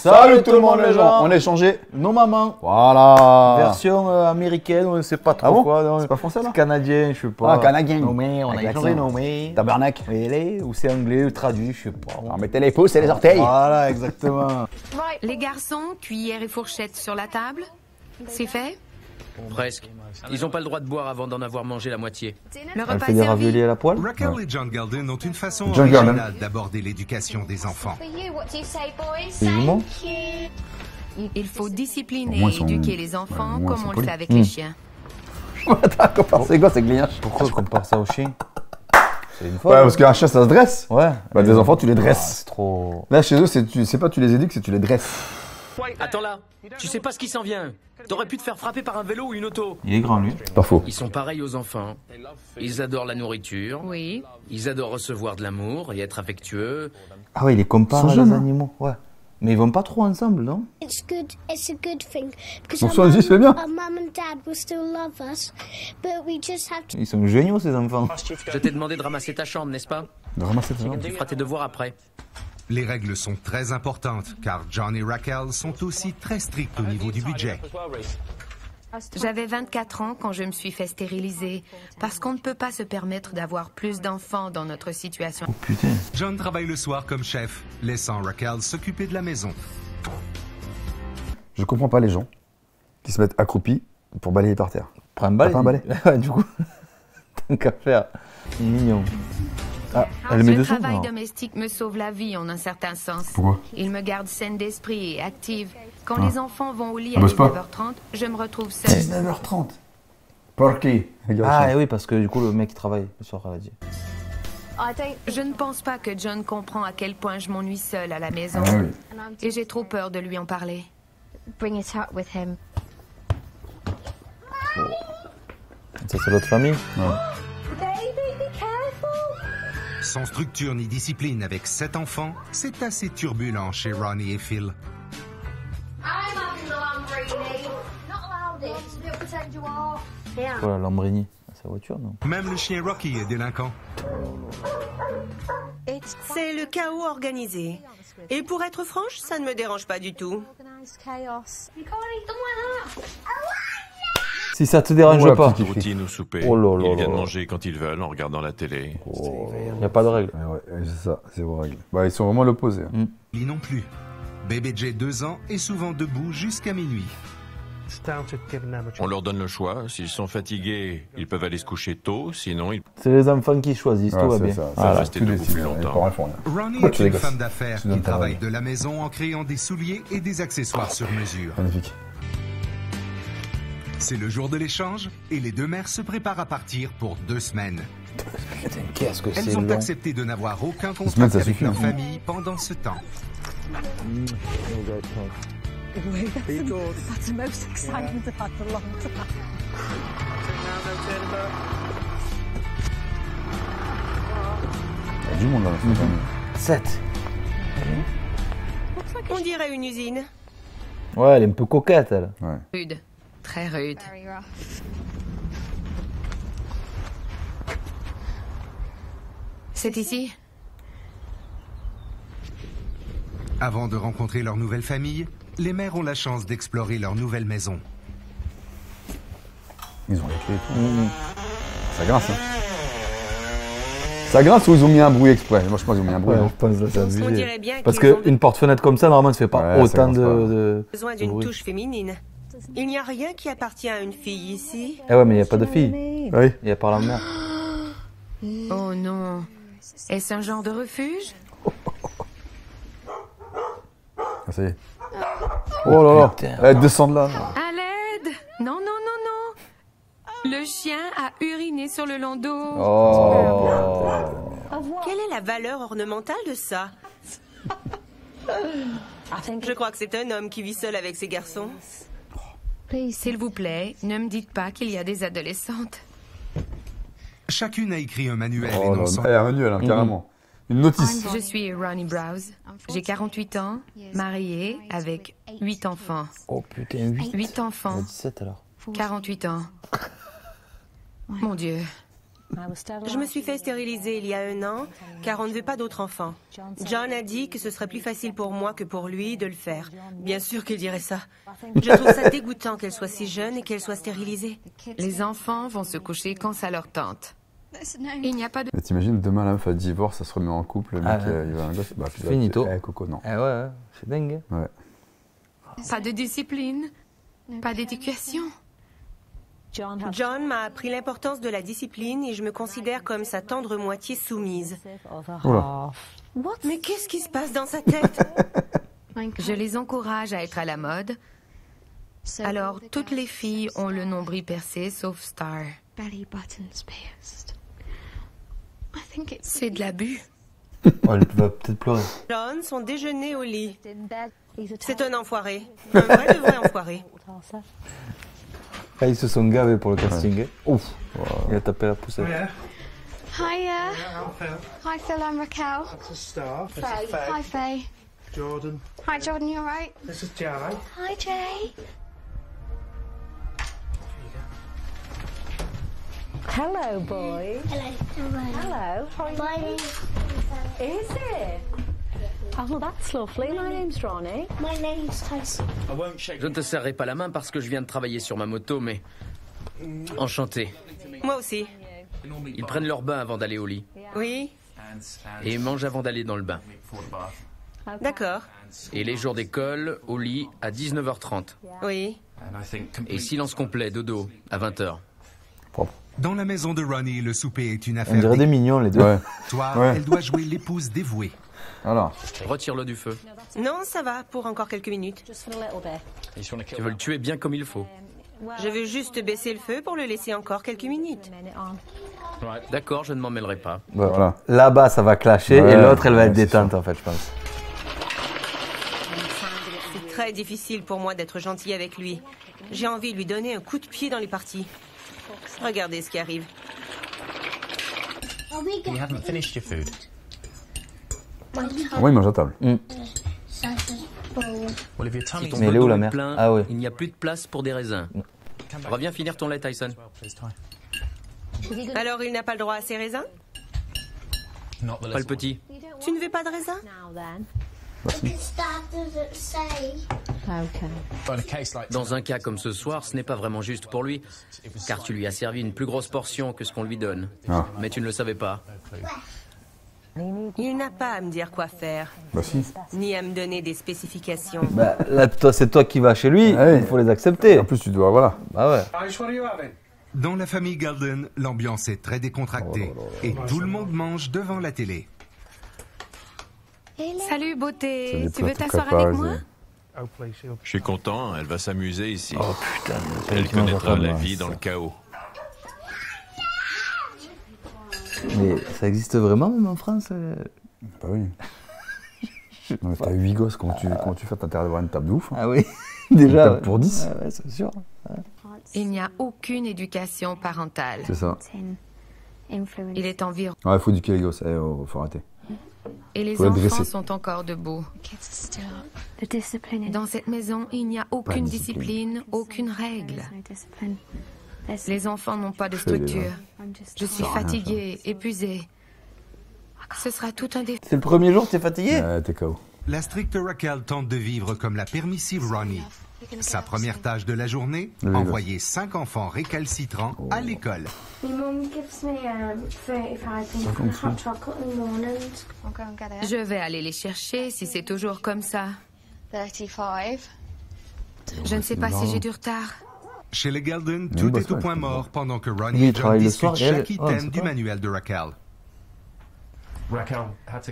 Salut tout le monde les gens. On a échangé nos mamans. Voilà. Version américaine, on ne sait pas trop Ah bon quoi. C'est pas français là? Canadien, je sais pas. Ah, canadien. Nommé, on a Avec échangé l'accent. nommé. Tabarnak. Ou c'est anglais, ou traduit, je sais pas. Alors mettez les pouces et les orteils. Voilà, exactement. Les garçons, cuillère et fourchette sur la table. C'est fait? Presque. Ils n'ont pas le droit de boire avant d'en avoir mangé la moitié. Le Elle repas fait des raviolis servi. à la poêle. Raquel et John Galden ont une façon John Galden. originale d'aborder l'éducation des enfants. Des jumeaux. Il faut discipliner Au moins, et ils sont- éduquer les enfants au moins, ils comme sont on le polis. fait avec les chiens. Attends, compare c'est quoi, c'est glignage? Pourquoi on compare ça au chien? C'est une fois. Ouais, parce qu'un chien ça se dresse. Ouais. Bah, des enfants tu les Ah, dresses. c'est trop. Là chez eux, c'est pas tu les éduques, c'est tu les dresses. Attends là, tu sais pas ce qui s'en vient. T'aurais pu te faire frapper par un vélo ou une auto. Il est grand lui. Pas faux. Ils sont pareils aux enfants. Ils adorent la nourriture. Oui. Ils adorent recevoir de l'amour et être affectueux. Ah ouais, il est compare Ils sont à jeunes, les hein. animaux. Ouais. Mais ils vont pas trop ensemble, non? It's a good thing because Donc, soit on dit, c'est bien. our mum and dad will still love us, but we just have to. Ils sont géniaux ces enfants. Je t'ai demandé de ramasser ta chambre, n'est-ce pas? De ramasser ça. Tu feras tes devoirs après. Les règles sont très importantes car John et Raquel sont aussi très stricts au niveau du budget. J'avais 24 ans quand je me suis fait stériliser parce qu'on ne peut pas se permettre d'avoir plus d'enfants dans notre situation. Oh putain. John travaille le soir comme chef, laissant Raquel s'occuper de la maison. Je comprends pas les gens qui se mettent accroupis pour balayer par terre. Prends un balai. T'as pas un balai? Ouais, du coup. Tant qu'à faire. Mignon. Ah, elle met Le dessous? travail Non. domestique me sauve la vie en un certain sens. Pourquoi? Il me garde saine d'esprit et active. Quand les enfants vont au lit à bosse pas. 19h30, je me retrouve seule. 19h30. Porky. Ah et oui, parce que du coup le mec il travaille le soir, elle a dit. Je ne pense pas que John comprend à quel point je m'ennuie seule à la maison. Ah oui. Et j'ai trop peur de lui en parler. Bring it out with him. Ça c'est l'autre famille. Sans structure ni discipline avec 7 enfants, c'est assez turbulent chez Ronnie et Phil. Oh la Lamborghini. Sa voiture, non? Même le chien Rocky est délinquant. C'est le chaos organisé. Et pour être franche, ça ne me dérange pas du tout. Si ça te dérange Ouais, pas. petit kiff. Routine au souper. Oh là là Ils là viennent là. manger quand ils veulent en regardant la télé. Il n'y a pas de règle. Ouais, c'est ça, c'est vos règles. Bah, ils sont vraiment l'opposé. hein. Lui non plus. Bébé Jay 2 ans est souvent debout jusqu'à minuit. On leur donne le choix. S'ils sont fatigués, ils peuvent aller se coucher tôt. Sinon, ils C'est les enfants qui choisissent, Ouais, tout va c'est bien. ça. Voilà. Ça, Rester tous les debout filles, plus les longtemps. parents font rien. Ronnie Pourquoi tu est les une gosses femme d'affaires Tu donnes qui ta travaille règle. de la maison en créant des souliers et des accessoires sur mesure. Magnifique. C'est le jour de l'échange et les deux mères se préparent à partir pour 2 semaines. Putain, qu'est-ce que c'est Elles ont long. accepté de n'avoir aucun semaines, contact ça avec suffit, leur hein. famille pendant ce temps. Il y a du monde dans la famille. 7. On dirait une usine. Ouais, elle est un peu coquette, elle. Ouais. Rude. Très rude. C'est ici? Avant de rencontrer leur nouvelle famille, les mères ont la chance d'explorer leur nouvelle maison. Ils ont les clés et tout. Ça grince, hein. Ça grince ou ils ont mis un bruit exprès? Moi, je pense qu'ils ont mis un bruit. Ouais, non je pense que c'est On abusé. dirait bien Parce qu'ils ont qu'une porte-fenêtre comme ça, normalement, ça fait pas Ouais, ça autant commence pas. de... besoin de d'une bruit. touche féminine. Il n'y a rien qui appartient à une fille ici. Eh ouais, mais il n'y a pas de fille. Oui. Il y a par la mère. Oh non. Est-ce un genre de refuge? Ah, ça y est. Oh là là. Putain. Descends de là. À l'aide! Non, non, non, non! Le chien a uriné sur le landau. Oh. Quelle est la valeur ornementale de ça? Je crois que c'est un homme qui vit seul avec ses garçons. S'il vous plaît, ne me dites pas qu'il y a des adolescentes. Chacune a écrit un manuel Oh là énonçant là. Un manuel, hein, carrément. Une notice. Je suis Ronnie Browse. J'ai 48 ans, mariée avec 8 enfants. Oh putain, 8. 8 enfants, 17 alors. 48 ans. Mon Dieu. Je me suis fait stériliser il y a 1 an, car on ne veut pas d'autres enfants. John a dit que ce serait plus facile pour moi que pour lui de le faire. Bien sûr qu'il dirait ça. Je trouve ça dégoûtant qu'elle soit si jeune et qu'elle soit stérilisée. Les enfants vont se coucher quand ça leur tente. Il n'y a pas de... Mais t'imagines, demain, la meuf a divorce, ça se remet en couple, le mec, il va un gosse. Bah, puis, Finito. Coco, non. Eh ouais, c'est dingue. Ouais. Pas de discipline, pas d'éducation. John m'a appris l'importance de la discipline et je me considère comme sa tendre moitié soumise. Oula. Mais qu'est-ce qui se passe dans sa tête? Je les encourage à être à la mode. Alors, toutes les filles ont le nombril percé, sauf Star. C'est de l'abus. Oh, elle va peut-être pleurer. John, son déjeuner au lit. C'est un enfoiré. Un vrai enfoiré. Ah, ils se sont gavés pour le casting. Ouf, il a tapé la poussette. Hiya. Hi Phil, I'm Raquel. That's a star. Faye. Hi Faye. Jordan. Hi Jordan, you alright? This is Jay. Hi Jay. Hello, boys. Hello. Hello. How are My you? name Is it? Oh, that's lovely. My name's Ronnie. My name's Tyson. Je ne te serrerai pas la main parce que je viens de travailler sur ma moto, mais... Enchanté. Moi aussi. Ils prennent leur bain avant d'aller au lit. Oui, Et mangent avant d'aller dans le bain. d'accord. Et les jours d'école, au lit, à 19h30. Oui. Et silence complet, dodo, à 20h. Dans la maison de Ronnie, le souper est une On affaire dirait des mignons, les deux. Ouais. Toi, Ouais. elle doit jouer l'épouse dévouée. Alors. Retire-le du feu. Non, ça va, pour encore quelques minutes. Just for a little bit. Tu veux le tuer bien comme il faut. Je veux juste baisser le feu pour le laisser encore quelques minutes. Minute on. D'accord, je ne m'en mêlerai pas. Voilà. Là-bas, ça va clasher Ouais, et l'autre, elle va être c'est détente, sûr. en fait, je pense. C'est très difficile pour moi d'être gentil avec lui. J'ai envie de lui donner un coup de pied dans les parties. Regardez ce qui arrive. Are we You haven't finished your food. Moi, il mange à table. Well, if your Si tummy's ton Mais elle est où, bedon la est mère plein, Ah oui. il n'y a plus de place pour des raisins. Reviens finir ton lait, Tyson. please, Ty. Alors il n'a pas le droit à ses raisins? Not the Pas le little petit. Tu ne veux pas de raisins? Now then. Because Dad doesn't say. Okay. one. In a case like Dans un cas comme ce soir, ce n'est pas vraiment juste pour lui, car tu lui as servi une plus grosse portion que ce qu'on lui donne. Ah. Mais tu ne le savais pas. Il n'a pas à me dire quoi faire, Bah si. ni à me donner des spécifications. Bah, là, toi, c'est toi qui vas chez lui, Ah oui. il faut les accepter. En plus, tu dois, voilà. Bah ouais. What are you having? Dans la famille Golden, l'ambiance est très décontractée et tout le monde mange devant la télé. Salut, C'est beauté. des Tu veux plats tout t'asseoir avec moi? préparés. Oh, please, you'll... Je suis content, elle va s'amuser ici. Oh putain, Elle qui mange connaîtra à table, la là. vie dans le chaos. Mais ça existe vraiment, même en France Bah oui. Non, mais t'as 8 gosses, comment tu fais? T'as intérêt d'avoir une table de ouf. Hein. Ah oui, déjà. Une table pour 10. Ouais, c'est sûr. Il n'y a aucune éducation parentale. C'est ça. Il est environ. Ouais, il faut éduquer les gosses, faut arrêter. Et les Faut les enfants dresser. sont encore debout. The discipline. Dans cette maison, il n'y a aucune discipline, aucune règle. Les enfants n'ont pas de structure. Je suis fatiguée, épuisée. Ce sera tout un défi. C'est le premier jour, t'es fatigué Ouais, t'es KO. La stricte Raquel tente de vivre comme la permissive Ronnie. Sa première tâche de la journée, Oui, envoyer 5 enfants récalcitrants à l'école. My mum gives me 35 pence for hot chocolate in the mornings. I'll go and get it. Je vais aller les chercher si c'est toujours comme ça. 35. Je ne sais pas si j'ai du retard. Chez les Golden, Oui, tout bah, est au ça, point je mort comprends. pendant que Lui, Ronnie il et John travaille le discutent soir et elle- chaque ouais, item c'est du pas- manuel de Raquel.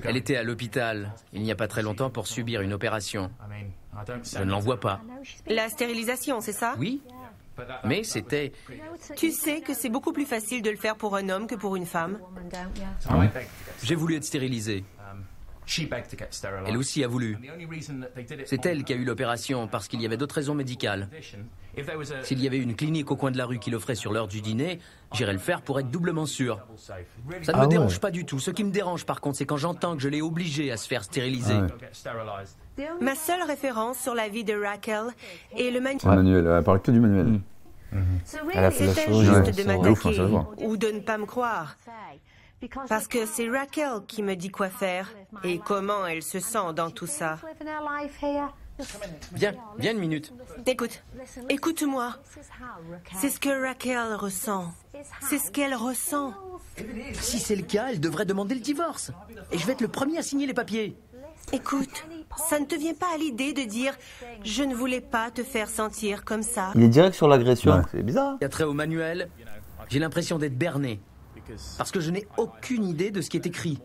Elle était à l'hôpital, il n'y a pas très longtemps, pour subir une opération. Je ne l'en vois pas. La stérilisation, c'est ça? Oui, mais c'était... Tu sais que c'est beaucoup plus facile de le faire pour un homme que pour une femme. J'ai voulu être stérilisée. Elle aussi a voulu. C'est elle qui a eu l'opération parce qu'il y avait d'autres raisons médicales. S'il y avait une clinique au coin de la rue qui l'offrait sur l'heure du dîner, j'irais le faire pour être doublement sûr. Ça ne me dérange pas du tout. Ce qui me dérange par contre, c'est quand j'entends que je l'ai obligée à se faire stériliser. Ah ouais. Ma seule référence sur la vie de Raquel est le manuel. C'est le manuel, elle parle que du manuel. Elle a fait la C'était chirurgie. juste Ouais, de c'est vrai. Ouf, hein, m'attaquer ça se voit. ou de ne pas me croire. Parce que c'est Raquel qui me dit quoi faire et comment elle se sent dans tout ça. Viens une minute. Écoute, écoute-moi. C'est ce que Raquel ressent. C'est ce qu'elle ressent. Si c'est le cas, elle devrait demander le divorce. Et je vais être le premier à signer les papiers. Écoute, ça ne te vient pas à l'idée de dire « Je ne voulais pas te faire sentir comme ça Il est direct sur l'agression. Ouais. C'est bizarre. Il y a trait au manuel, j'ai l'impression d'être berné. Parce que je n'ai aucune idée de ce qui est écrit.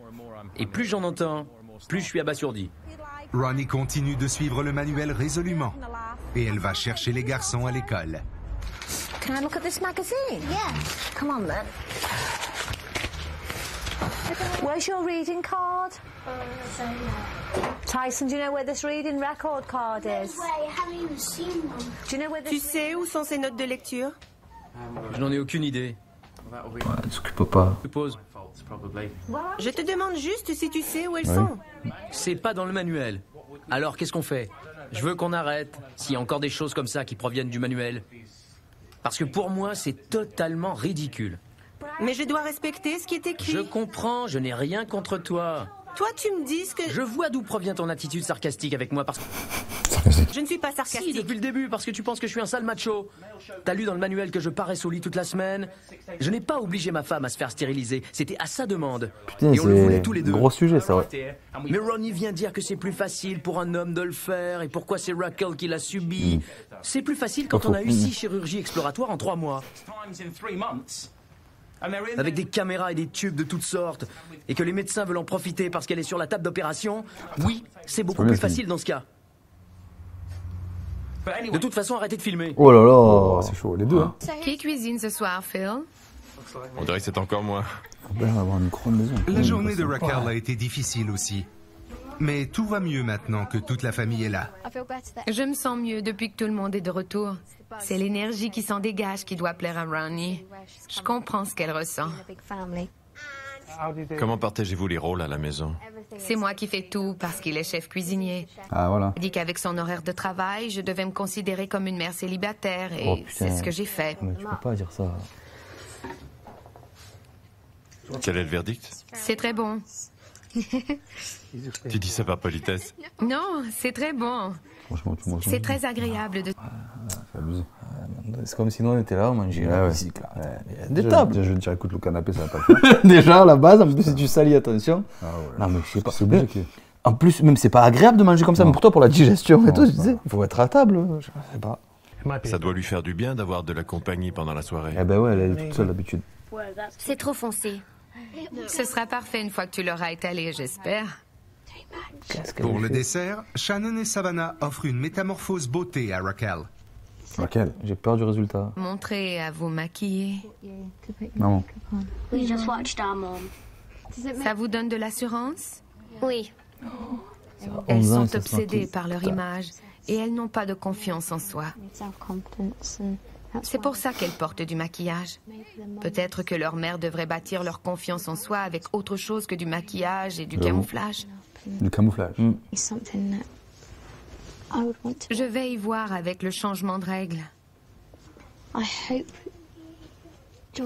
Et plus j'en entends, plus je suis abasourdi. Ronnie continue de suivre le manuel résolument. Et elle va chercher les garçons à l'école. Can I look at this magazine? Yeah. Come on then. Where's your reading card? Tyson, do you know where this reading record card is? Do you know where Tu this... sais où sont ces notes de lecture? Je n'en ai aucune idée. Ouais, elle s'occupe pas. Je suppose. Je te demande juste si tu sais où elles sont. C'est pas dans le manuel. Alors qu'est-ce qu'on fait? Je veux qu'on arrête, s'il y a encore des choses comme ça qui proviennent du manuel. Parce que pour moi, c'est totalement ridicule. Mais je dois respecter ce qui est écrit. Je comprends, je n'ai rien contre toi. Toi, tu me dis ce que... Je vois d'où provient ton attitude sarcastique avec moi parce que... Je ne suis pas Si, sarcastique. depuis le début, parce que tu penses que je suis un sale macho. T'as lu dans le manuel que je paraisse au lit toute la semaine. Je n'ai pas obligé ma femme à se faire stériliser. C'était à sa demande. Putain, Et on le voulait c'est tous les deux. gros sujet, ça. Ouais. Mais Ronnie vient dire que c'est plus facile pour un homme de le faire et pourquoi c'est Raquel qui l'a subi. C'est plus facile quand on a eu 6 chirurgies exploratoires en 3 mois. Avec des caméras et des tubes de toutes sortes, et que les médecins veulent en profiter parce qu'elle est sur la table d'opération, oui, c'est beaucoup plus facile dans ce cas. De toute façon, arrêtez de filmer. Oh là là. Oh, c'est chaud, les deux. Hein. Qui cuisine ce soir, Phil? On dirait que c'est encore moi. On va avoir une grande maison. La journée de Raquel a été difficile aussi. Mais tout va mieux maintenant que toute la famille est là. Je me sens mieux depuis que tout le monde est de retour. C'est l'énergie qui s'en dégage qui doit plaire à Ronnie. Je comprends ce qu'elle ressent. Comment partagez-vous les rôles à la maison? C'est moi qui fais tout parce qu'il est chef cuisinier. Ah, voilà. Il dit qu'avec son horaire de travail, je devais me considérer comme une mère célibataire et Oh, putain. c'est ce que j'ai fait. Mais tu peux pas dire ça. Quel est le verdict? C'est très bon. Tu dis ça par politesse? Non, c'est très bon. Franchement, tu manges. C'est très agréable de... C'est abusé. C'est comme si nous on était là, on mangeait Ouais, la ouais. musique, là. Ouais. Il y a des Déjà, tables. déjà, je vais te dire, écoute, le canapé, ça va pas le faire. Déjà, à la base, en plus, si tu salis, attention. Ah ouais. Non, mais je sais pas. C'est obligé que... En plus, même c'est pas agréable de manger comme ça, Non. mais pour toi, pour la digestion et Non, tout, je c'est disais, pas. il faut être à table. Je sais pas. Ça doit lui faire du bien d'avoir de la compagnie pendant la soirée. Eh ben ouais, elle est toute seule d'habitude. C'est trop foncé. Ce sera parfait une fois que tu l'auras étalé, j'espère. Qu'est-ce qu'elle Pour le fait dessert, Shannon et Savannah offrent une métamorphose beauté à Raquel. Laquelle? J'ai peur du résultat. Montrez à vous maquiller. Maman. We just watched our mom. Ça vous donne de l'assurance? Oui. Elles 11 ans, sont ça se obsédées maquille. par leur image et elles n'ont pas de confiance en soi. C'est pour ça qu'elles portent du maquillage. Peut-être que leur mère devrait bâtir leur confiance en soi avec autre chose que du maquillage et du camouflage. Du camouflage. Je vais y voir avec le changement de règles.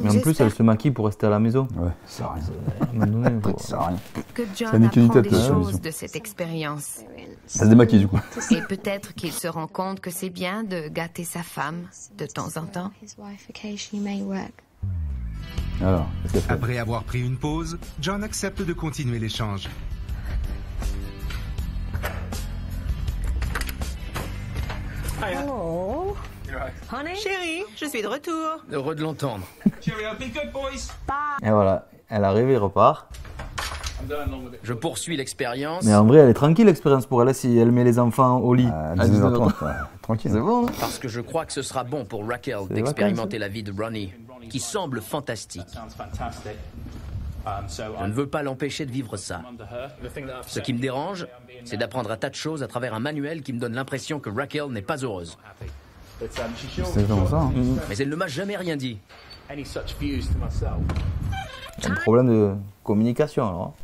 Mais en plus, elle se maquille pour rester à la maison. Ouais, ça sert à rien. À un moment donné, faut- Ça sert à rien. Que Ça John nique une apprend tête, des la choses vision. de cette expérience. Ça se démaquille, du coup. Et peut-être qu'il se rend compte que c'est bien de gâter sa femme de temps en temps. Alors, qu'est-ce qu'elle fait? Après avoir pris une pause, John accepte de continuer l'échange. Hello. Honey? Chérie, je suis de retour. Heureux de l'entendre. Et voilà, elle arrive, il repart. Je poursuis l'expérience. Mais en vrai, elle est tranquille l'expérience pour elle, si elle met les enfants au lit. À À 19h30. Ouais, tranquille. C'est bon, hein. Parce que je crois que ce sera bon pour Raquel C'est d'expérimenter la vie de Ronnie, qui semble fantastique. Je ne veux pas l'empêcher de vivre ça. Ce qui me dérange, c'est d'apprendre un tas de choses à travers un manuel qui me donne l'impression que Raquel n'est pas heureuse. C'est exactement ça. Hein. Mais elle ne m'a jamais rien dit. C'est un problème de communication, alors.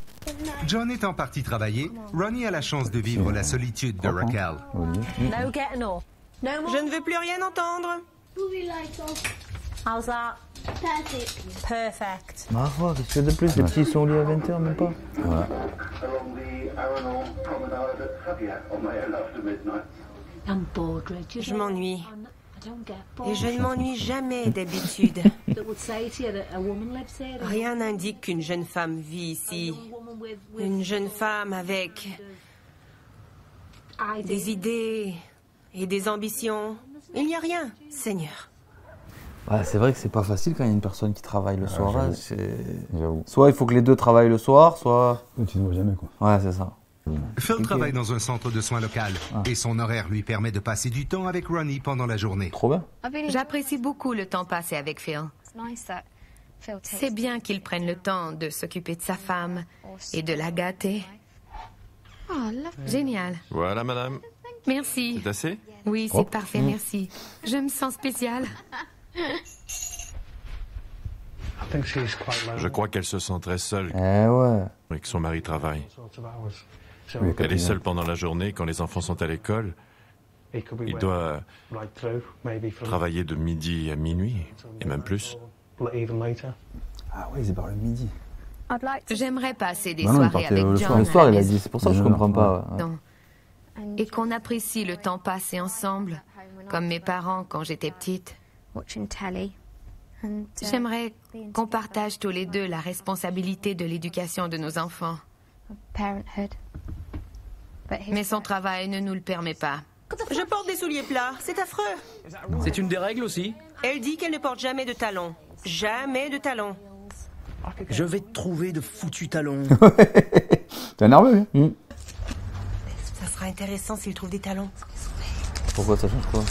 John étant parti travailler, Ronnie a la chance de vivre la solitude de Raquel. Olivier. No getting up. No more. Je ne veux plus rien entendre. How's that? Perfect. Perfect. Ma foi, qu'est-ce que tu fais de plus? Les petits sont au lit à 20h, même pas. Voilà. I'm bored, Reg. Je m'ennuie. I don't get bored. Et je ne m'ennuie jamais d'habitude. That would say to you that a woman lives here. Rien n'indique qu'une jeune femme vit ici. Une jeune femme avec des idées et des ambitions. Il n'y a rien, Seigneur. Ouais, c'est vrai que c'est pas facile quand il y a une personne qui travaille le soir. Là, J'avoue. soit il faut que les deux travaillent le soir, soit... Tu ne vois jamais, quoi. Ouais, c'est ça. Phil travaille dans un centre de soins local et son horaire lui permet de passer du temps avec Ronnie pendant la journée. Trop bien. J'apprécie beaucoup le temps passé avec Phil. C'est bien qu'il prenne le temps de s'occuper de sa femme et de la gâter. Génial. Voilà, madame. Merci. C'est assez? Oui, c'est parfait, merci. Je me sens spéciale. Je crois qu'elle se sent très seule Eh ouais. et que son mari travaille. Oui, Elle est seule pendant la journée quand les enfants sont à l'école. Il doit travailler de midi à minuit, et même plus. Ah oui, c'est par le midi. J'aimerais passer des Non, non, il soirées partait avec le John. soir. Le soir, à la il a maison. dit, c'est pour ça que je comprends pas. Ouais. Non. Et qu'on apprécie le temps passé ensemble, comme mes parents quand j'étais petite. J'aimerais qu'on partage tous les deux la responsabilité de l'éducation de nos enfants. Mais son travail ne nous le permet pas. Je porte des souliers plats, c'est affreux. C'est une des règles aussi? Elle dit qu'elle ne porte jamais de talons. Jamais de talons. Je vais te trouver de foutus talons. T'es nerveux, lui. Ça sera intéressant s'il trouve des talons. Pourquoi ça change quoi?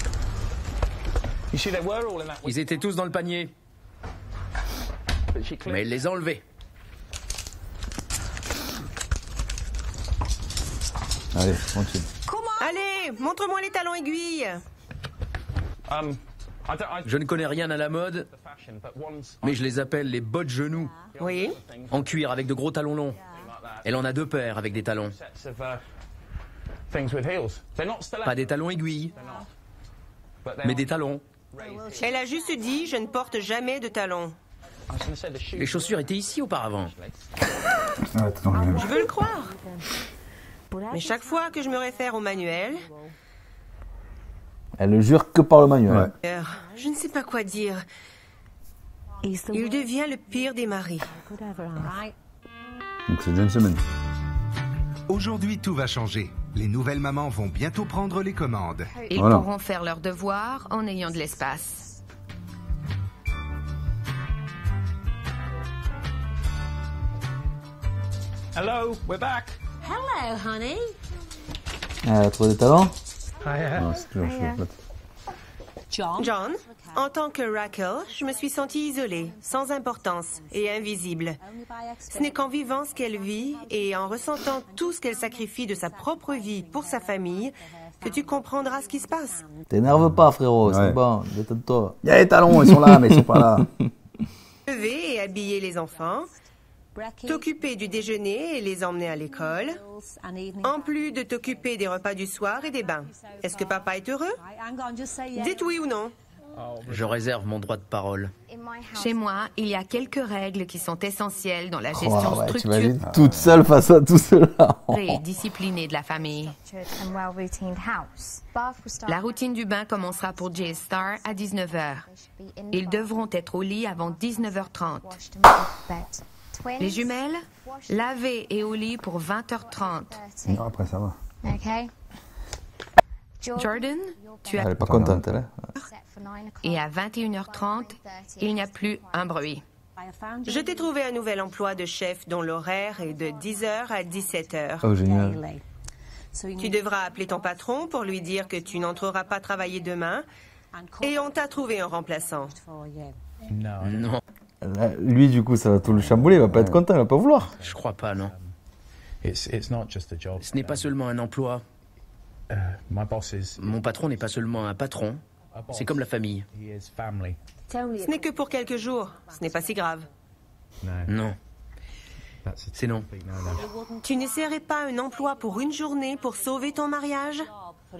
Ils étaient tous dans le panier. Mais elle les a enlevés. Allez, tranquille. Allez, montre-moi les talons aiguilles. Je ne connais rien à la mode, mais je les appelle les bottes genoux. Oui. En cuir avec de gros talons longs. Elle en a 2 paires avec des talons. Pas des talons aiguilles, mais des talons. Elle a juste dit, je ne porte jamais de talons. Les chaussures étaient ici auparavant. Ouais, t'es dans le même. Je veux le croire. Mais chaque fois que je me réfère au manuel, Elle ne jure que par le manuel. Ouais. je ne sais pas quoi dire. Il devient le pire des maris. Donc c'est déjà une semaine. Aujourd'hui, tout va changer. Les nouvelles mamans vont bientôt prendre les commandes. Ils Voilà. pourront faire leurs devoirs en ayant de l'espace. Hello, we're back. Hello, honey. Elle a trouvé des talents? Non, c'est toujours chaud. John, en tant que Raquel, je me suis sentie isolée, sans importance et invisible. Ce n'est qu'en vivant ce qu'elle vit et en ressentant tout ce qu'elle sacrifie de sa propre vie pour sa famille que tu comprendras ce qui se passe. T'énerve pas, frérot, Ouais. c'est bon, détends-toi. Il y a les talons, ils sont là, mais ils sont pas là. Lever et habiller les enfants, t'occuper du déjeuner et les emmener à l'école, en plus de t'occuper des repas du soir et des bains. Est-ce que papa est heureux? Dites oui ou non. Je réserve mon droit de parole. Chez moi, il y a quelques règles qui sont essentielles dans la gestion Oh, ouais, tu structurée imagines toute seule face à tout cela. et disciplinée de la famille. La routine du bain commencera pour Jay Star à 19h. Ils devront être au lit avant 19h30. Les jumelles, lavées et au lit pour 20h30. Non, après, ça va. Jordan, tu Elle as... est pas contente, elle. Hein. Et à 21h30, il n'y a plus un bruit. Je t'ai trouvé un nouvel emploi de chef dont l'horaire est de 10h à 17h. Oh, génial. Tu devras appeler ton patron pour lui dire que tu n'entreras pas travailler demain et on t'a trouvé un remplaçant. Non, Là, lui, du coup, ça va tout le chambouler, il va pas être content, il va pas vouloir. je crois pas, non. It's not just a job. Ce n'est pas seulement un emploi. My boss is. Mon patron n'est pas seulement un patron, c'est comme la famille. He is family. Ce n'est que pour quelques jours, ce n'est pas si grave. Non, That's a c'est non. big no-no. Tu n'essaierais pas un emploi pour une journée pour sauver ton mariage? Il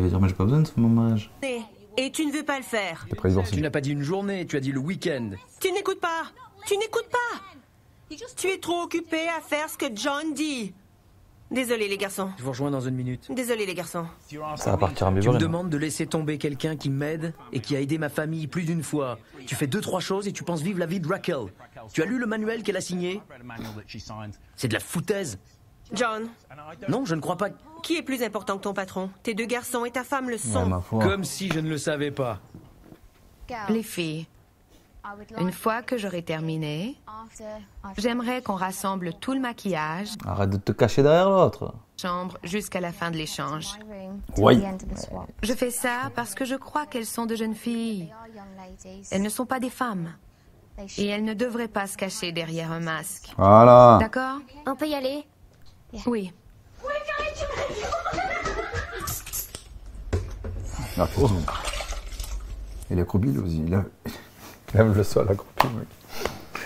va dire, mais j'ai pas besoin de ce mariage. Et Et tu ne veux pas le faire. Tu n'as pas dit une journée, tu as dit le week-end. Tu n'écoutes pas. Tu n'écoutes pas. Tu es trop occupé à faire ce que John dit. Désolé les garçons. Je vous rejoins dans une minute. Désolé les garçons. Ça va partir en Tu me Beverly. demandes de laisser tomber quelqu'un qui m'aide et qui a aidé ma famille plus d'une fois. Tu fais 2-3 choses et tu penses vivre la vie de Raquel. Tu as lu le manuel qu'elle a signé? C'est de la foutaise. John. Non, je ne crois pas. Qui est plus important que ton patron? Tes 2 garçons et ta femme le sont. Comme si je ne le savais pas. Les filles, une fois que j'aurai terminé, j'aimerais qu'on rassemble tout le maquillage, Arrête de te cacher derrière l'autre. chambre jusqu'à la fin de l'échange. Oui. Je fais ça parce que je crois qu'elles sont de jeunes filles. Elles ne sont pas des femmes. Et elles ne devraient pas se cacher derrière un masque. Voilà. D'accord? On peut y aller? Oui. Ah, putain. Il est accroupi, lui aussi. Il lève le sol accroupi, mec.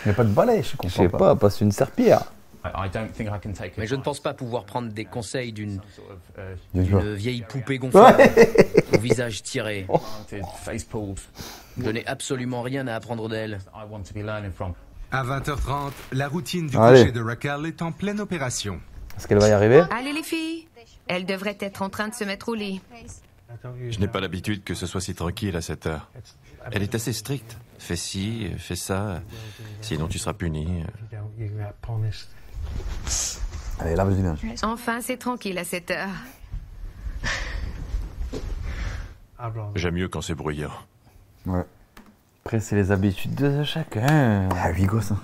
Il n'y a pas de balai, je comprends Je sais pas, passe une serpillière. Mais je ne pense pas pouvoir prendre des conseils d'une D'une vieille poupée gonflable au visage tiré. Je n'ai absolument rien à apprendre d'elle. À 20h30, la routine du Allez. coucher de Raquel est en pleine opération. Est-ce qu'elle va y arriver? Allez les filles, elles devraient être en train de se mettre au lit. Je n'ai pas l'habitude que ce soit si tranquille à cette heure. Elle est assez stricte. Fais ci, fais ça, sinon tu seras puni. Allez, lave le linge. Enfin, c'est tranquille à cette heure. J'aime mieux quand c'est bruyant. Ouais. Après, c'est les habitudes de chacun. Ah, 8 gosses, hein.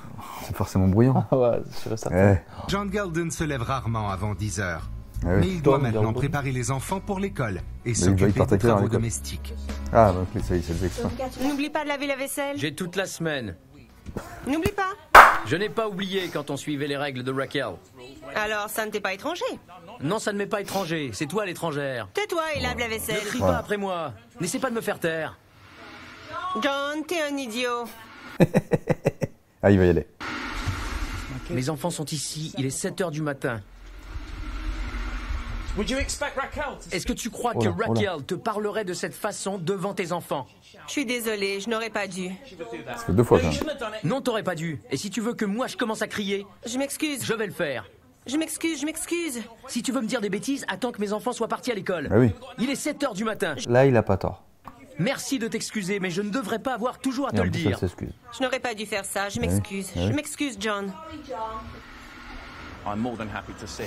C'est forcément bruyant. Ouais, c'est sûr et certain. Eh. John Galden se lève rarement avant 10h. Ah oui. Mais il doit Tom maintenant Galden. préparer les enfants pour l'école et il s'occuper part à des quelle heure à travaux l'école domestiques. Ah, donc ça y est, c'est le extra. N'oublie pas de laver la vaisselle. J'ai toute la semaine. N'oublie pas. Je n'ai pas oublié quand on suivait les règles de Raquel. Alors, ça ne t'est pas étranger. Non, ça ne m'est pas étranger. C'est toi l'étrangère. Tais-toi et lave la Ne vaisselle. crie pas après moi. N'essaie pas de me faire taire. John, t'es un idiot. Ah, il va y aller. Mes enfants sont ici. Il est 7h du matin. Est-ce que tu crois que Oh là. Raquel te parlerait de cette façon devant tes enfants? Je suis désolée, je n'aurais pas dû. Ça fait 2 fois, quand même. Non, t'aurais pas dû. Et si tu veux que moi je commence à crier, Je m'excuse. je vais le faire. Je m'excuse, je m'excuse. Si tu veux me dire des bêtises, attends que mes enfants soient partis à l'école. Ah oui. Il est 7h du matin. Là, il a pas tort. Merci de t'excuser, mais je ne devrais pas avoir toujours à Et te en le plus, dire. elle s'excuse. Je n'aurais pas dû faire ça, je m'excuse. oui. Je m'excuse, John.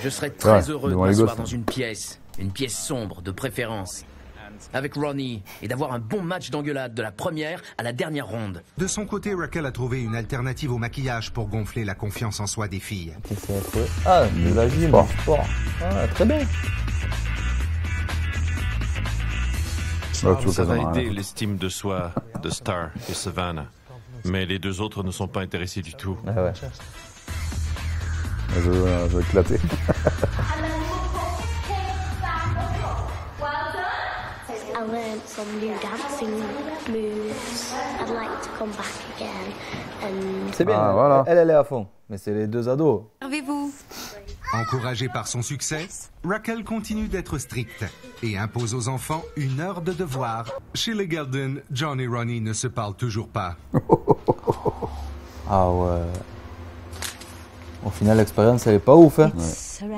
Je serais très Ouais, heureux de devant les m'asseoir gosses, dans hein. une pièce sombre de préférence, avec Ronnie, et d'avoir un bon match d'engueulade de la première à la dernière ronde. De son côté, Raquel a trouvé une alternative au maquillage pour gonfler la confiance en soi des filles. Qu'est-ce qu'elle a trouvé? Ah, de la gym, Sport. du sport. Ah, très bien. Là, tu vois Ça qu'elles en va ont rien à aider foutre. l'estime de soi de Star et Savannah. Mais les 2 autres ne sont pas intéressés du tout. Ah ouais. Je vais éclater. I learned some new dancing moves. I'd like to come back again and C'est bien. Ah, voilà. Elle est à fond. Mais c'est les 2 ados. Servez-vous. Encouragée par son succès, Raquel continue d'être stricte et impose aux enfants 1 heure de devoir. Chez les Galden, John et Ronnie ne se parlent toujours pas. Ah ouais. Au final, l'expérience, elle est pas ouf, hein.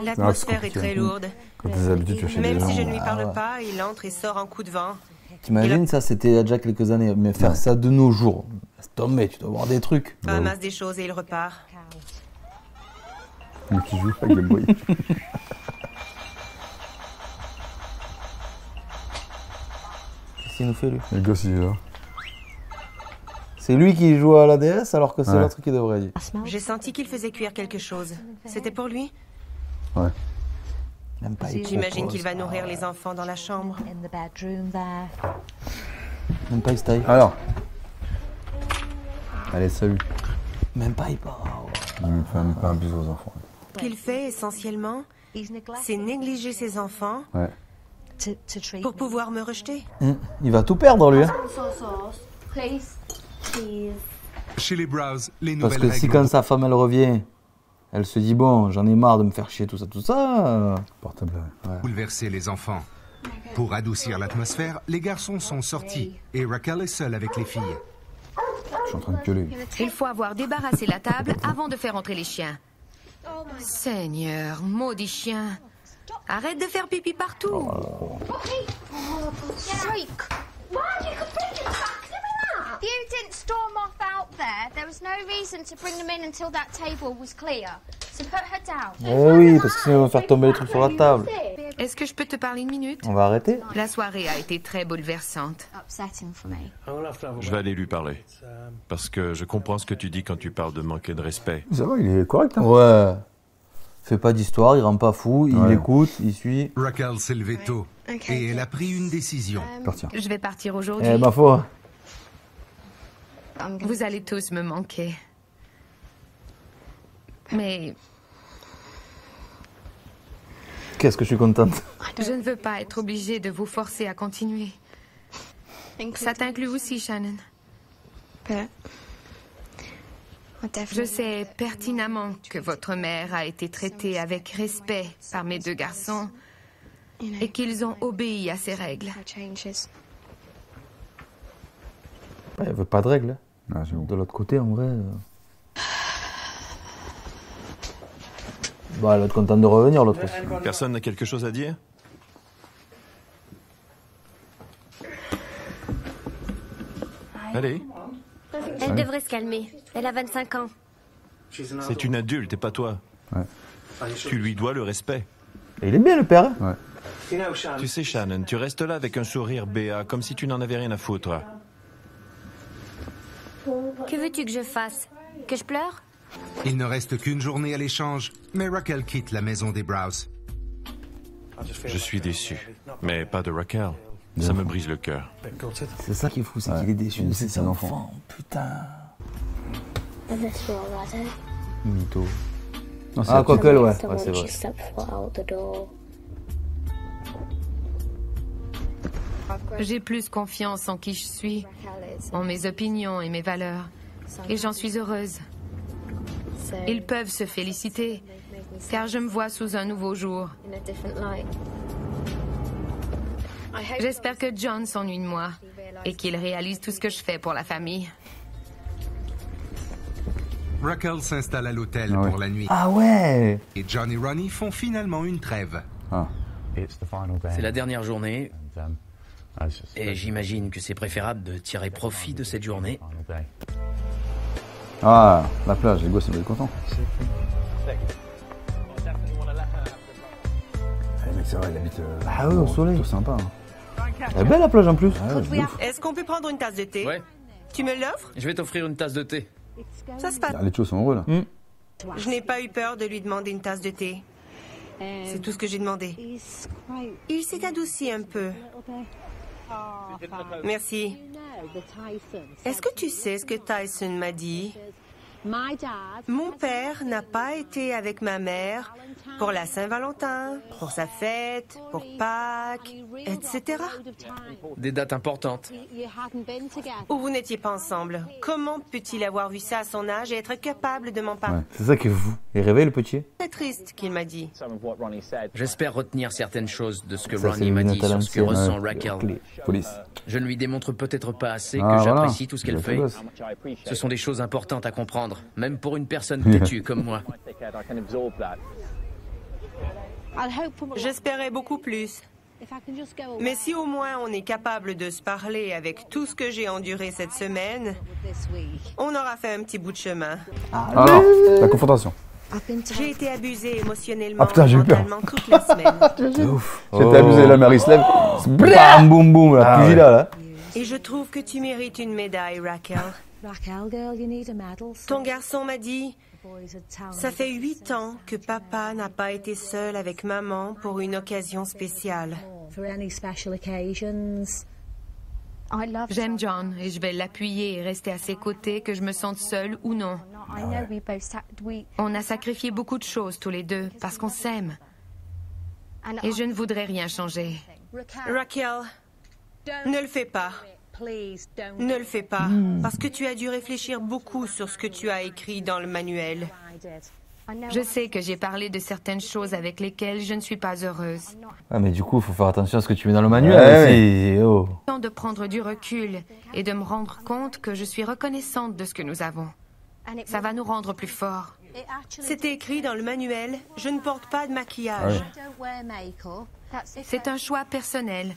L'atmosphère est compliqué. très lourde. Quand t'es habitué, tu vas chez des Même gens. si je ne lui Ah parle ouais. pas, il entre et sort en coup de vent. T'imagines, ça, c'était il y a déjà quelques années. Mais faire ça de nos jours, laisse tomber, tu dois voir des trucs. Il ramasse des choses et il repart. Mais qui joue avec le bruit. Qu'est-ce qu'il nous fait, lui? Le gosse, il est là. C'est lui qui joue à la DS alors que c'est Ouais. l'autre qui devrait dire. J'ai senti qu'il faisait cuire quelque chose. C'était pour lui? Ouais. Même pas il J'imagine propose. qu'il va nourrir les enfants dans la chambre. Même pas il se taille. Alors. Allez, salut. Même pas il part. Même pas un bisou aux enfants. Ce qu'il fait essentiellement, c'est négliger ses enfants Ouais. pour pouvoir me rejeter. Il va tout perdre, lui. Hein. sauce, please. Please. Chez les Browse, les Parce nouvelles que si règles quand sa femme, elle revient, elle se dit, bon, j'en ai marre de me faire chier, tout ça, Portable, ouais. ont bouleversé les enfants. Pour adoucir l'atmosphère, les garçons sont sortis et Raquel est seule avec les filles. Je suis en train de gueuler. Il faut avoir débarrassé la table avant de faire entrer les chiens. Seigneur, maudit chien. Arrête de faire pipi partout. You didn't storm off out there. There was no reason to bring them in until that table was clear. So put her down. Eh oui, parce que sinon on va faire tomber les trucs sur la table. Est-ce que je peux te parler une minute? On va arrêter? La soirée a été très bouleversante. Je vais aller lui parler. Parce que je comprends ce que tu dis quand tu parles de manquer de respect. Ça va, il est correct. Hein. Ouais. Fait pas d'histoire, il rend pas fou, il écoute, il suit. Raquel s'est levée tôt et elle a pris une décision. Je vais partir aujourd'hui. Eh, ma foi. Vous allez tous me manquer. Mais Qu'est-ce que je suis contente. je ne veux pas être obligée de vous forcer à continuer. Ça t'inclut aussi, Shannon. Je sais pertinemment que votre mère a été traitée avec respect par mes deux garçons et qu'ils ont obéi à ses règles. Elle veut pas de règles. De l'autre côté, en vrai. Bah, elle va être contente de revenir, l'autre aussi. Personne n'a quelque chose à dire? Allez. Elle devrait se calmer. Elle a 25 ans. C'est une adulte et pas toi. Ouais. Tu lui dois le respect. Et il est bien, le père. Ouais. Tu sais, Shannon, tu restes là avec un sourire béat, comme si tu n'en avais rien à foutre. Que veux-tu que je fasse? Que je pleure? Il ne reste qu'une journée à l'échange, mais Raquel quitte la maison des Browse. Je suis déçu. Mais pas de Raquel. Ça me brise le cœur. C'est ça qui est fou, c'est qu'il est déçu de ses enfants. Putain. Mytho. Ah, quoi que, ouais. Ouais, c'est vrai. J'ai plus confiance en qui je suis, en mes opinions et mes valeurs. Et j'en suis heureuse. Ils peuvent se féliciter, car je me vois sous un nouveau jour. J'espère que John s'ennuie de moi et qu'il réalise tout ce que je fais pour la famille. Raquel s'installe à l'hôtel pour la nuit. Ah ouais. Et John et Ronnie font finalement une trêve. C'est la dernière journée. Et j'imagine que c'est préférable de tirer profit de cette journée. Ah, la plage, les gosses, ils vont être contents. Les mecs, c'est vrai, il habite ah oui, au soleil. C'est sympa. Hein. Elle est belle la plage en plus. Ah, ouais, Est-ce qu'on peut prendre une tasse de thé? Ouais. Tu me l'offres? Je vais t'offrir une tasse de thé. Ça se passe. les chos sont heureux là. Je n'ai pas eu peur de lui demander une tasse de thé. C'est tout ce que j'ai demandé. Il s'est adouci un peu. Merci. Est-ce que tu sais ce que Tyson m'a dit? Mon père n'a pas été avec ma mère pour la Saint-Valentin, pour sa fête, pour Pâques, etc. Des dates importantes. Ou vous n'étiez pas ensemble. Comment peut-il avoir vu ça à son âge et être capable de m'en parler? C'est ça qui est fou. Il est réveillé le petit. C'est triste qu'il m'a dit. J'espère retenir certaines choses de ce que Ça, Ronnie c'est m'a une dit sur ce que Nathan ressent Ancien, Raquel. Police. Je ne lui démontre peut-être pas assez Ah, que voilà. j'apprécie tout ce qu'elle Il a fait. fait gosse. Ce sont des choses importantes à comprendre, même pour une personne têtue comme moi. J'espérais beaucoup plus. Mais si au moins on est capable de se parler avec tout ce que j'ai enduré cette semaine, on aura fait un petit bout de chemin. Alors, la confrontation. J'ai été abusée émotionnellement, Ah putain, j'ai eu peur. mentalement toute la semaine. C'est ouf. J'étais abusé, la Mary se lève. Bam, boum, boum, la pugilat là. Et je trouve que tu mérites une médaille, Raquel. Ton garçon m'a dit, ça fait 8 ans que papa n'a pas été seul avec maman pour une occasion spéciale. J'aime John et je vais l'appuyer et rester à ses côtés, que je me sente seule ou non. On a sacrifié beaucoup de choses tous les deux parce qu'on s'aime. Et je ne voudrais rien changer. Raquel, ne le fais pas. Ne le fais pas, parce que tu as dû réfléchir beaucoup sur ce que tu as écrit dans le manuel. Je sais que j'ai parlé de certaines choses avec lesquelles je ne suis pas heureuse. Ah, mais du coup, il faut faire attention à ce que tu mets dans le manuel aussi. Oh. Temps de prendre du recul et de me rendre compte que je suis reconnaissante de ce que nous avons. Ça va nous rendre plus forts. C'était écrit dans le manuel, je ne porte pas de maquillage. C'est un choix personnel.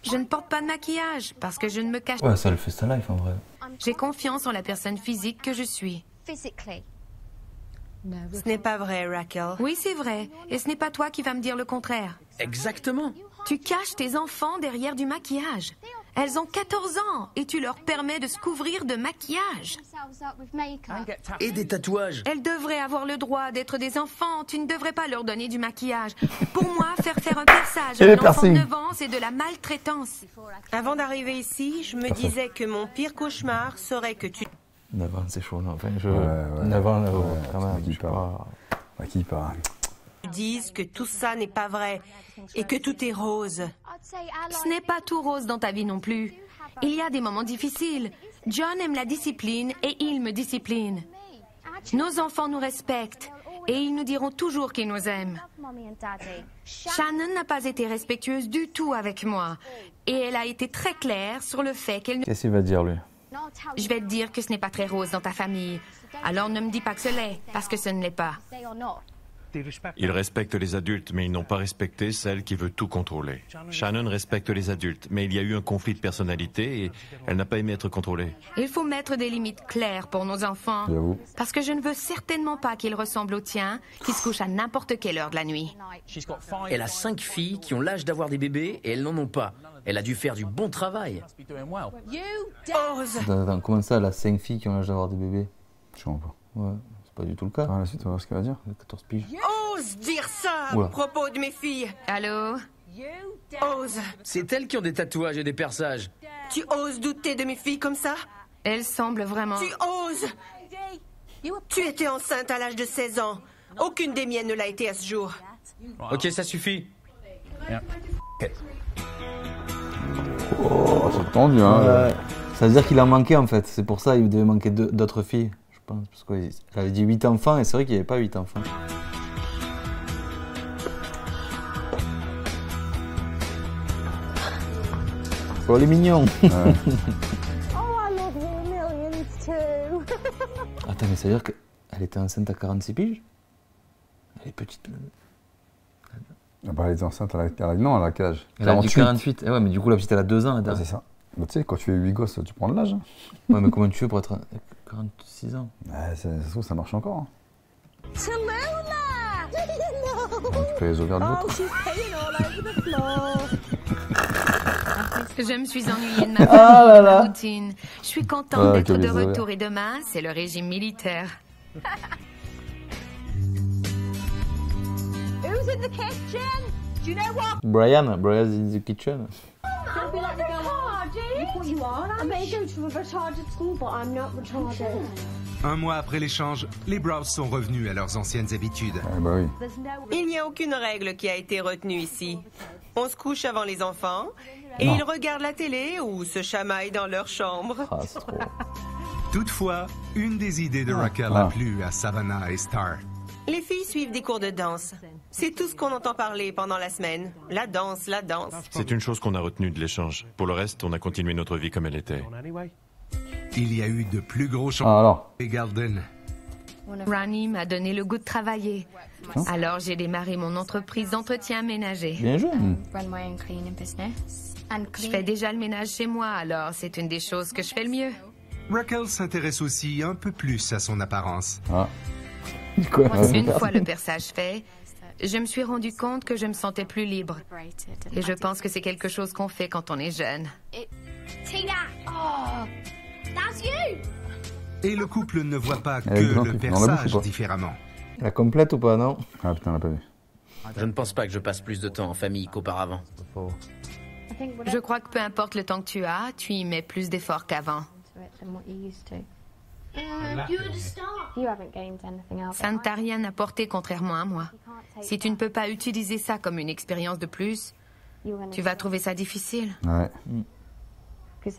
Je ne porte pas de maquillage parce que je ne me cache Ouais, ça le fait sa life en vrai. J'ai confiance en la personne physique que je suis. Ce n'est pas vrai, Raquel. Oui, c'est vrai. Et ce n'est pas toi qui vas me dire le contraire. Exactement. Tu caches tes enfants derrière du maquillage. Elles ont 14 ans et tu leur permets de se couvrir de maquillage. Et des tatouages. Elles devraient avoir le droit d'être des enfants. Tu ne devrais pas leur donner du maquillage. Pour moi, faire un perçage à un enfant de 9 ans, c'est de la maltraitance. Avant d'arriver ici, je me disais que mon pire cauchemar serait que tu... 9 ans, c'est chaud, non? Enfin, 9 ans, quand même. Qui part dises que tout ça n'est pas vrai et que tout est rose. Ce n'est pas tout rose dans ta vie non plus. Il y a des moments difficiles. John aime la discipline et il me discipline. Nos enfants nous respectent et ils nous diront toujours qu'ils nous aiment. Shannon n'a pas été respectueuse du tout avec moi et elle a été très claire sur le fait qu'elle ne... Qu'est-ce qu'il va dire, lui? Je vais te dire que ce n'est pas très rose dans ta famille. Alors ne me dis pas que ce l'est, parce que ce ne l'est pas. Ils respectent les adultes, mais ils n'ont pas respecté celle qui veut tout contrôler. Shannon respecte les adultes, mais il y a eu un conflit de personnalité et elle n'a pas aimé être contrôlée. Il faut mettre des limites claires pour nos enfants. Parce que je ne veux certainement pas qu'ils ressemblent aux tiens, qui se couchent à n'importe quelle heure de la nuit. Elle a 5 filles qui ont l'âge d'avoir des bébés et elles n'en ont pas. Elle a dû faire du bon travail. Attends, comment ça, elle a 5 filles qui ont l'âge d'avoir des bébés? Je comprends pas. Ouais, c'est pas du tout le cas. La suite, on va voir ce qu'elle va dire. 14 piges. Ose dire ça à propos de mes filles. Allô? Ose. C'est elles qui ont des tatouages et des perçages. Tu oses douter de mes filles comme ça? Elles semblent vraiment... Tu oses. Tu étais enceinte à l'âge de 16 ans. Aucune des miennes ne l'a été à ce jour. Ok, ça suffit. Oh, c'est tendu, hein. Ouais. Ça veut dire qu'il en manquait en fait. C'est pour ça qu'il devait manquer d'autres filles. Je pense. Parce qu'elle avait dit 8 enfants et c'est vrai qu'il n'y avait pas 8 enfants. Oh, les mignons. Ouais. Attends, mais ça veut dire qu'elle était enceinte à 46 piges? Elle est petite. Ah bah, elle était enceinte à la cage. Elle a dit 48. Eh ouais, mais du coup, la petite, elle a 2 ans. Ouais, c'est ça. Bah, tu sais, quand tu fais 8 gosses, tu prends de l'âge. Hein. Ouais, mais comment tu fais pour être 46 ans? Ouais, ça se trouve, ça marche encore. Hein. Tallulah! Tu peux les ouvrir de l'autre. Je me suis ennuyée de ma routine. Je suis contente d'être de retour et demain, c'est le régime militaire. Who's in the kitchen? Do you know what? Brian's in the kitchen. Don't be like the girl. You thought you are? I may go to a retarded school, but I'm not retarded. Un mois après l'échange, les Browns sont revenus à leurs anciennes habitudes. Ouais, bah oui. Il n'y a aucune règle qui a été retenue ici. On se couche avant les enfants et ils regardent la télé ou se chamaillent dans leur chambre. Ah, c'est trop. Toutefois, une des idées de Raquel a plu à Savannah et Star. Les filles suivent des cours de danse. C'est tout ce qu'on entend parler pendant la semaine. La danse, la danse. C'est une chose qu'on a retenue de l'échange. Pour le reste, on a continué notre vie comme elle était. Il y a eu de plus gros changements à Garden. Ronnie m'a donné le goût de travailler. Alors j'ai démarré mon entreprise d'entretien ménager. Bien joué. Je fais déjà le ménage chez moi, alors c'est une des choses que je fais le mieux. Raquel s'intéresse aussi un peu plus à son apparence. Une fois le perçage fait, je me suis rendu compte que je me sentais plus libre. Et je pense que c'est quelque chose qu'on fait quand on est jeune. Tina! Oh, that's you! Et le couple ne voit pas que grand le truc. On l'a vu perçage ou pas différemment. La complète ou pas, non? Ah putain, on l'a pas vu. Je ne pense pas que je passe plus de temps en famille qu'auparavant. Je crois que peu importe le temps que tu y mets plus d'efforts qu'avant. Ça ne t'a rien apporté contrairement à moi. Si tu ne peux pas utiliser ça comme une expérience de plus, tu vas trouver ça difficile. Ouais.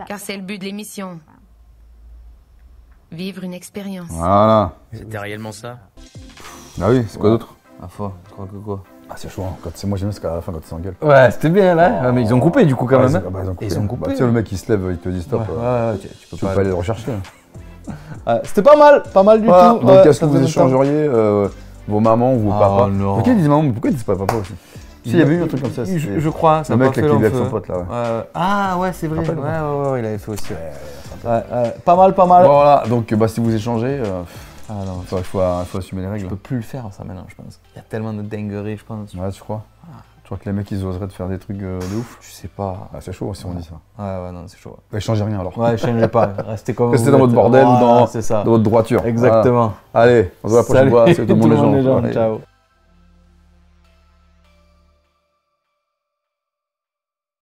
Car c'est le but de l'émission. Vivre une expérience. Voilà. C'était réellement ça? Ah oui, c'est quoi d'autre? Ah, faut, je crois que quoi. Ah, c'est chaud, hein. Moi j'aime bien ce qu'à la fin quand ils s'engueulent. Ouais, c'était bien là. Ah, mais ils ont coupé du coup quand même. Bah, ils ont coupé. Ils ont coupé. Bah, tu sais, le mec il se lève, il te dit stop. Ouais, tu peux pas aller le rechercher. C'était pas mal du Voilà, tout. donc est-ce que vous échangeriez vos mamans ou vos papas? Non. Pourquoi ils disent maman, mais pourquoi ils disent pas papa aussi? Si, il y avait eu un truc comme ça. Je crois, ça le a mec pas là, fait qui long avec feu. son pote là, ouais. Ah ouais, c'est vrai. Rappelle, Ouais, il avait fait aussi. Pas mal. Voilà, donc bah, si vous échangez, Ah non, faut assumer les règles. je peux plus le faire ça maintenant, je pense. Il y a tellement de dingueries, je pense. Ouais, tu crois? Tu crois que les mecs ils oseraient te faire des trucs de ouf? Je sais pas. Ah, c'est chaud si on dit ça. Ouais, non, c'est chaud. Bah, échangez rien alors. Ouais, changez pas. Restez comme Restez vous dans votre êtes. bordel ou dans c'est ça. votre droiture. Exactement. Voilà. Allez, on se voit la prochaine fois. Salut tout le monde les gens. Ciao.